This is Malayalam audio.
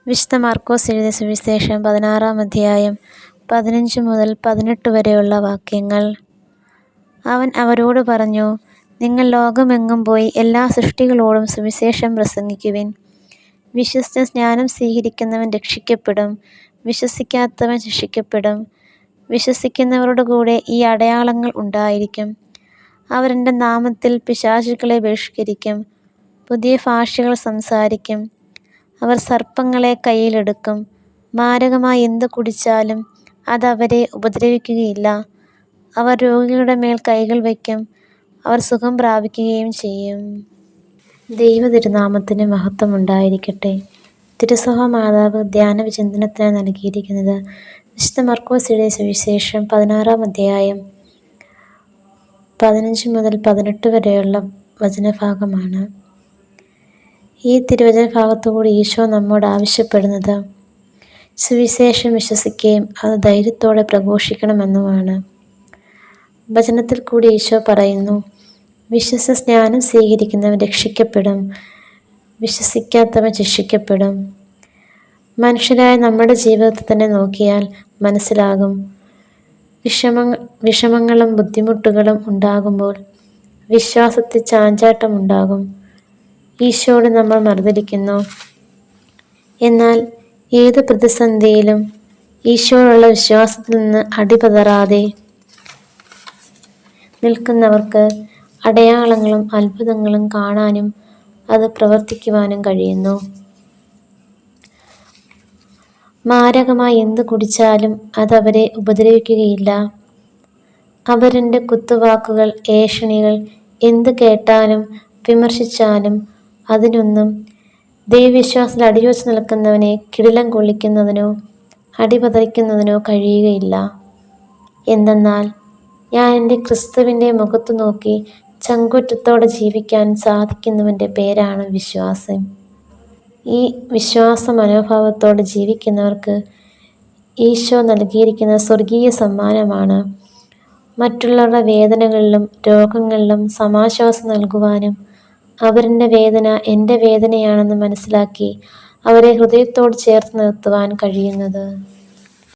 വിശുദ്ധ മാർക്കോസ് എഴുതിയ സുവിശേഷം 16-ാം അധ്യായം 15 മുതൽ 18 വരെയുള്ള വാക്യങ്ങൾ. അവൻ അവരോട് പറഞ്ഞു, നിങ്ങൾ ലോകമെങ്ങും പോയി എല്ലാ സൃഷ്ടികളോടും സുവിശേഷം പ്രസംഗിക്കുവിൻ. വിശ്വസിച്ച് സ്നാനം സ്വീകരിക്കുന്നവൻ രക്ഷിക്കപ്പെടും, വിശ്വസിക്കാത്തവൻ ശിക്ഷിക്കപ്പെടും. വിശ്വസിക്കുന്നവരുടെ കൂടെ ഈ അടയാളങ്ങൾ ഉണ്ടായിരിക്കും. അവർ എൻ്റെ നാമത്തിൽ പിശാചുക്കളെ ബഹിഷ്കരിക്കും, പുതിയ ഭാഷകൾ സംസാരിക്കും. അവർ സർപ്പങ്ങളെ കയ്യിലെടുക്കും, മാരകമായി എന്ത് കുടിച്ചാലും അത് അവരെ ഉപദ്രവിക്കുകയില്ല. അവർ രോഗികളുടെ മേൽ കൈകൾ വയ്ക്കും, അവർ സുഖം പ്രാപിക്കുകയും ചെയ്യും. ദൈവ തിരുനാമത്തിന് മഹത്വം ഉണ്ടായിരിക്കട്ടെ. തിരുസഭ മാതാവ് ധ്യാന വിചിന്തനത്തിനായി നൽകിയിരിക്കുന്നത് വിശുദ്ധ മാർക്കോസ് എഴുതിയ സുവിശേഷം 16-ാം അധ്യായം 15 മുതൽ 18 വരെയുള്ള വചനഭാഗമാണ്. ഈ തിരുവചന ഭാഗത്തുകൂടി ഈശോ നമ്മോട് ആവശ്യപ്പെടുന്നത് സുവിശേഷം വിശ്വസിക്കുകയും അത് ധൈര്യത്തോടെ പ്രഘോഷിക്കണമെന്നുമാണ്. വചനത്തിൽ കൂടി ഈശോ പറയുന്നു, വിശ്വസിച്ച് സ്നാനം സ്വീകരിക്കുന്നവൻ രക്ഷിക്കപ്പെടും, വിശ്വസിക്കാത്തവൻ ശിക്ഷിക്കപ്പെടും. മനുഷ്യരായ നമ്മുടെ ജീവിതത്തിൽ തന്നെ നോക്കിയാൽ മനസ്സിലാകും, വിഷമങ്ങളും ബുദ്ധിമുട്ടുകളും ഉണ്ടാകുമ്പോൾ വിശ്വാസത്തിൽ ചാഞ്ചാട്ടം ഉണ്ടാകും. ഈശോയോട് നമ്മൾ മറുതലിക്കുന്നു. എന്നാൽ ഏത് പ്രതിസന്ധിയിലും ഈശോയോടുള്ള വിശ്വാസത്തിൽ നിന്ന് അടിപതറാതെ നിൽക്കുന്നവർക്ക് അടയാളങ്ങളും അത്ഭുതങ്ങളും കാണാനും അത് പ്രവർത്തിക്കുവാനും കഴിയുന്നു. മാരകമായി എന്ത് കുടിച്ചാലും അതവരെ ഉപദ്രവിക്കുകയില്ല. അവരുടെ കുത്തുവാക്കുകൾ, ഏഷണികൾ എന്ത് കേട്ടാലും വിമർശിച്ചാലും അതിനൊന്നും ദൈവവിശ്വാസത്തിൽ അടിയുറച്ച് നിൽക്കുന്നവനെ കിടിലം കൊള്ളിക്കുന്നതിനോ അടിപതറിക്കുന്നതിനോ കഴിയുകയില്ല. എന്തെന്നാൽ ഞാൻ എൻ്റെ ക്രിസ്തുവിൻ്റെ മുഖത്തു നോക്കി ചങ്കൂറ്റത്തോടെ ജീവിക്കാൻ സാധിക്കുന്നവൻ്റെ പേരാണ് വിശ്വാസം. ഈ വിശ്വാസ മനോഭാവത്തോടെ ജീവിക്കുന്നവർക്ക് ഈശോ നൽകിയിരിക്കുന്ന സ്വർഗീയ സമ്മാനമാണ് മറ്റുള്ളവരുടെ വേദനകളിലും രോഗങ്ങളിലും സമാശ്വാസം നൽകുവാനും അവരുടെ വേദന എൻ്റെ വേദനയാണെന്ന് മനസ്സിലാക്കി അവരെ ഹൃദയത്തോട് ചേർത്ത് നിർത്തുവാൻ കഴിയുന്നത്.